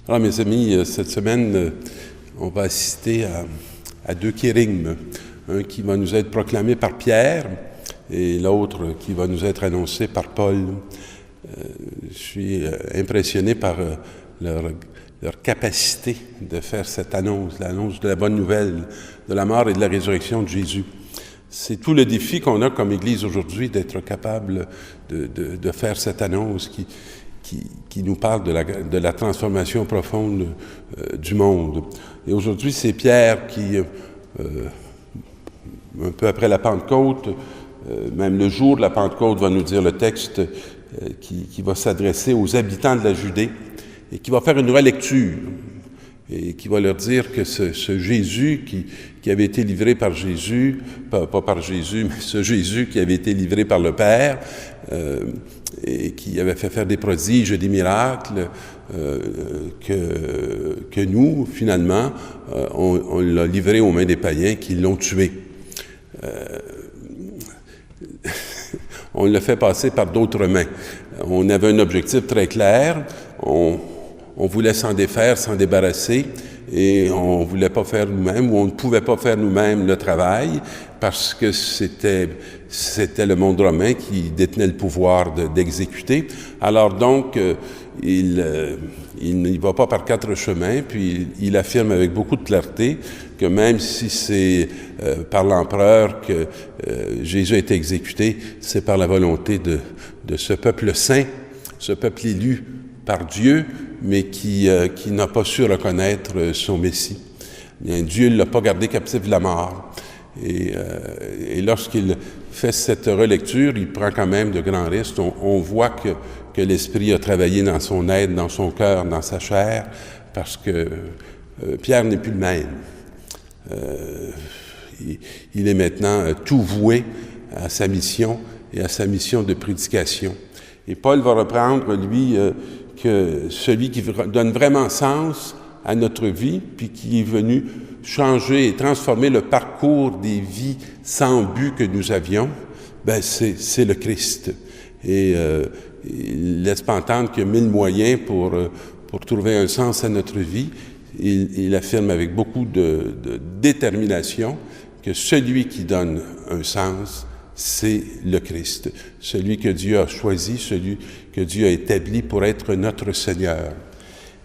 Alors, mes amis, cette semaine, on va assister à deux kérigmes. Un qui va nous être proclamé par Pierre et l'autre qui va nous être annoncé par Paul. Je suis impressionné par leur capacité de faire cette annonce, l'annonce de la bonne nouvelle, de la mort et de la résurrection de Jésus. C'est tout le défi qu'on a comme Église aujourd'hui, d'être capable de faire cette annonce qui nous parle de la transformation profonde du monde. Et aujourd'hui, c'est Pierre qui, un peu après la Pentecôte, même le jour de la Pentecôte, va nous dire le texte qui va s'adresser aux habitants de la Judée et qui va faire une relecture et qui va leur dire que ce Jésus qui avait été livré par Jésus, pas par Jésus, mais ce Jésus qui avait été livré par le Père, et qui avait fait faire des prodiges et des miracles, que nous, finalement, on l'a livré aux mains des païens qui l'ont tué. On l'a fait passer par d'autres mains. On avait un objectif très clair. On voulait s'en défaire, s'en débarrasser, et on ne voulait pas faire nous-mêmes, ou on ne pouvait pas faire nous-mêmes le travail, parce que c'était le monde romain qui détenait le pouvoir d'exécuter. Alors donc, il n'y va pas par quatre chemins, puis il affirme avec beaucoup de clarté que même si c'est par l'empereur que Jésus a été exécuté, c'est par la volonté de ce peuple saint, ce peuple élu par Dieu, mais qui n'a pas su reconnaître son Messie. Bien, Dieu ne l'a pas gardé captif de la mort. Et lorsqu'il fait cette relecture, il prend quand même de grands risques. On voit que l'Esprit a travaillé dans son être, dans son cœur, dans sa chair, parce que Pierre n'est plus le même. Il est maintenant tout voué à sa mission et à sa mission de prédication. Et Paul va reprendre, lui, que celui qui donne vraiment sens à notre vie, puis qui est venu changer et transformer le parcours des vies sans but que nous avions, ben c'est le Christ. Et il laisse pas entendre qu'il y a 1000 moyens pour trouver un sens à notre vie. Il affirme avec beaucoup de détermination que celui qui donne un sens, c'est le Christ, celui que Dieu a choisi, celui que Dieu a établi pour être notre Seigneur.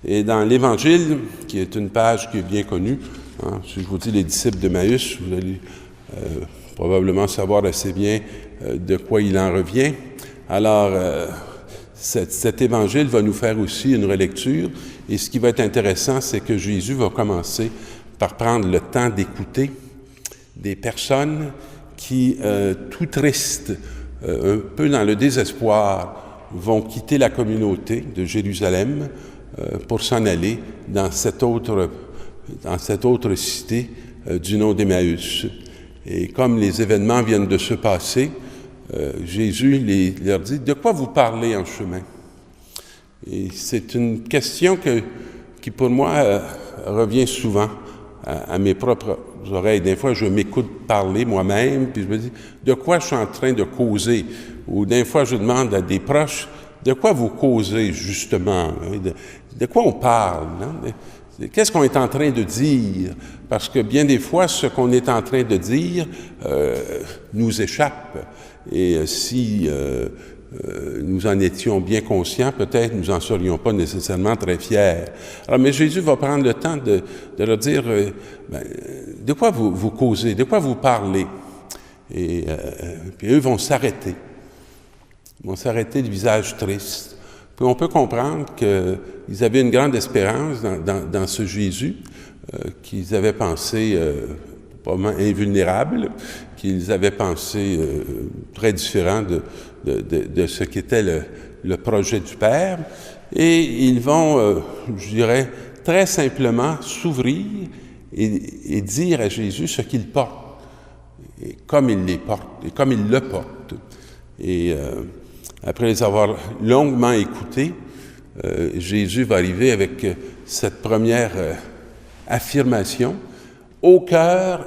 Et dans l'Évangile, qui est une page qui est bien connue, si je vous dis les disciples d'Emmaüs, vous allez probablement savoir assez bien de quoi il en revient. Alors, cet Évangile va nous faire aussi une relecture, et ce qui va être intéressant, c'est que Jésus va commencer par prendre le temps d'écouter des personnes qui, tout tristes, un peu dans le désespoir, vont quitter la communauté de Jérusalem pour s'en aller dans cette autre cité du nom d'Emmaüs. Et comme les événements viennent de se passer, Jésus leur dit « De quoi vous parlez en chemin? » Et c'est une question qui pour moi revient souvent à mes propres oreilles. Des fois, je m'écoute parler moi-même, puis je me dis, de quoi je suis en train de causer? Ou des fois, je demande à des proches, de quoi vous causez justement? De quoi on parle? Non? Qu'est-ce qu'on est en train de dire? Parce que bien des fois, ce qu'on est en train de dire nous échappe. Et si nous en étions bien conscients, peut-être nous n'en serions pas nécessairement très fiers. Alors, mais Jésus va prendre le temps de leur dire, de quoi vous causez, de quoi vous parlez? Et puis eux vont s'arrêter. Ils vont s'arrêter, le visage triste. Puis on peut comprendre qu'ils avaient une grande espérance dans ce Jésus, qu'ils avaient pensé probablement invulnérable, qu'ils avaient pensé très différent de ce qu'était le projet du Père. Et ils vont, je dirais, très simplement s'ouvrir et dire à Jésus ce qu'il porte, et comme il les porte, et comme il le porte. Et après les avoir longuement écoutés, Jésus va arriver avec cette première affirmation, « Au cœur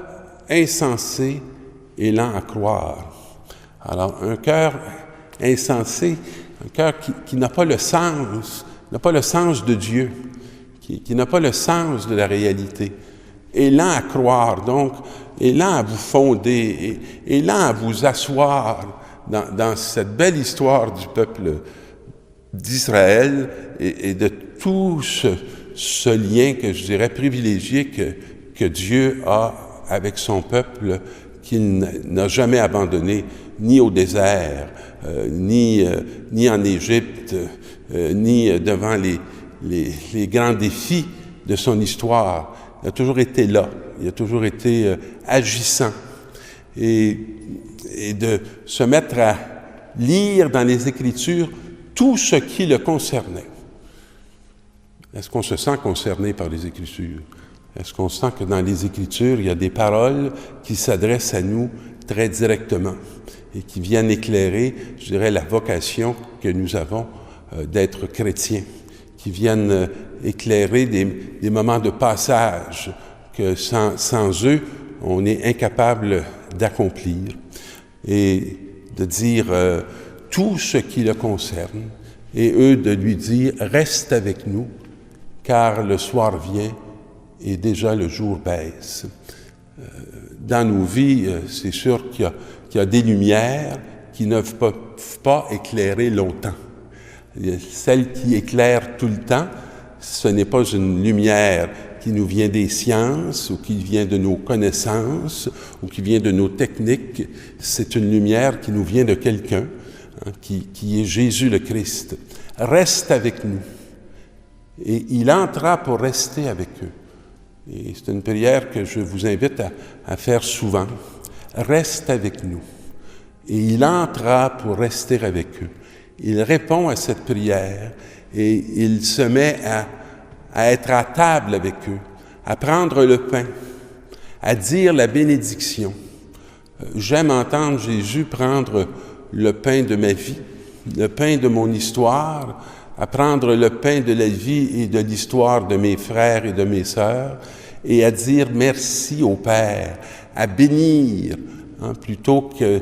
insensé et lent à croire ». Alors, un cœur insensé, un cœur qui n'a pas le sens de Dieu, qui n'a pas le sens de la réalité, est lent à croire, donc est lent à vous fonder, est lent à vous asseoir dans cette belle histoire du peuple d'Israël et de tout ce lien que je dirais privilégié que Dieu a avec son peuple qu'il n'a jamais abandonné, ni au désert, ni en Égypte, ni devant les grands défis de son histoire. Il a toujours été là, il a toujours été agissant. Et de se mettre à lire dans les Écritures tout ce qui le concernait. Est-ce qu'on se sent concerné par les Écritures? Est-ce qu'on sent que dans les Écritures, il y a des paroles qui s'adressent à nous très directement et qui viennent éclairer, je dirais, la vocation que nous avons d'être chrétiens, qui viennent éclairer des moments de passage que sans eux, on est incapable d'accomplir, et de dire tout ce qui le concerne, et eux de lui dire « Reste avec nous, car le soir vient et déjà le jour baisse. » Dans nos vies, c'est sûr qu'il y a des lumières qui ne peuvent pas éclairer longtemps. Celle qui éclaire tout le temps, ce n'est pas une lumière qui nous vient des sciences ou qui vient de nos connaissances ou qui vient de nos techniques. C'est une lumière qui nous vient de quelqu'un, qui est Jésus le Christ. Reste avec nous. Et il entra pour rester avec eux. Et c'est une prière que je vous invite à faire souvent. Reste avec nous. Et il entra pour rester avec eux. Il répond à cette prière et il se met à être à table avec eux, à prendre le pain, à dire la bénédiction. J'aime entendre Jésus prendre le pain de ma vie, le pain de mon histoire, à prendre le pain de la vie et de l'histoire de mes frères et de mes sœurs, et à dire merci au Père, à bénir, plutôt que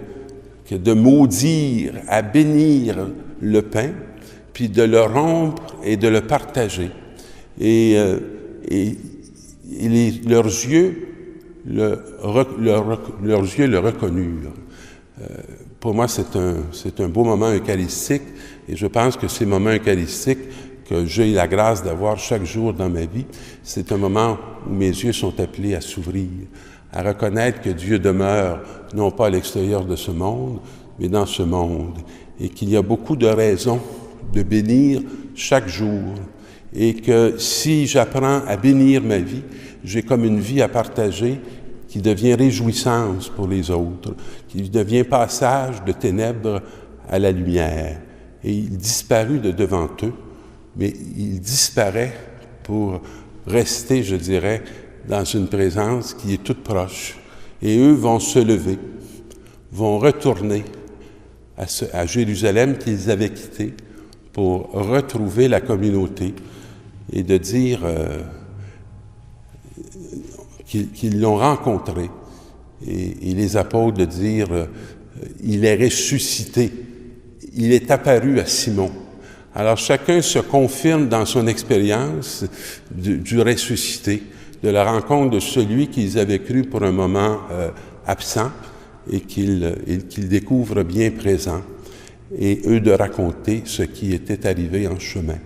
de maudire, à bénir le pain, puis de le rompre et de le partager. Et leurs yeux le reconnurent. Pour moi, c'est un beau moment eucharistique, et je pense que ces moments eucharistiques que j'ai la grâce d'avoir chaque jour dans ma vie, c'est un moment où mes yeux sont appelés à s'ouvrir, à reconnaître que Dieu demeure non pas à l'extérieur de ce monde, mais dans ce monde, et qu'il y a beaucoup de raisons de bénir chaque jour, et que si j'apprends à bénir ma vie, j'ai comme une vie à partager qui devient réjouissance pour les autres, qui devient passage de ténèbres à la lumière. Et il disparut de devant eux, mais il disparaît pour rester, je dirais, dans une présence qui est toute proche. Et eux vont se lever, vont retourner à Jérusalem qu'ils avaient quitté pour retrouver la communauté et de dire qu'ils l'ont rencontré. Et les apôtres de dire il est ressuscité, il est apparu à Simon. Alors chacun se confirme dans son expérience du ressuscité, de la rencontre de celui qu'ils avaient cru pour un moment absent et qu'ils découvrent bien présent, et eux de raconter ce qui était arrivé en chemin.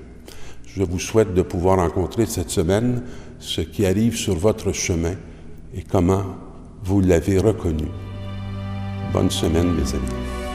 Je vous souhaite de pouvoir rencontrer cette semaine ce qui arrive sur votre chemin et comment vous l'avez reconnu. Bonne semaine, mes amis.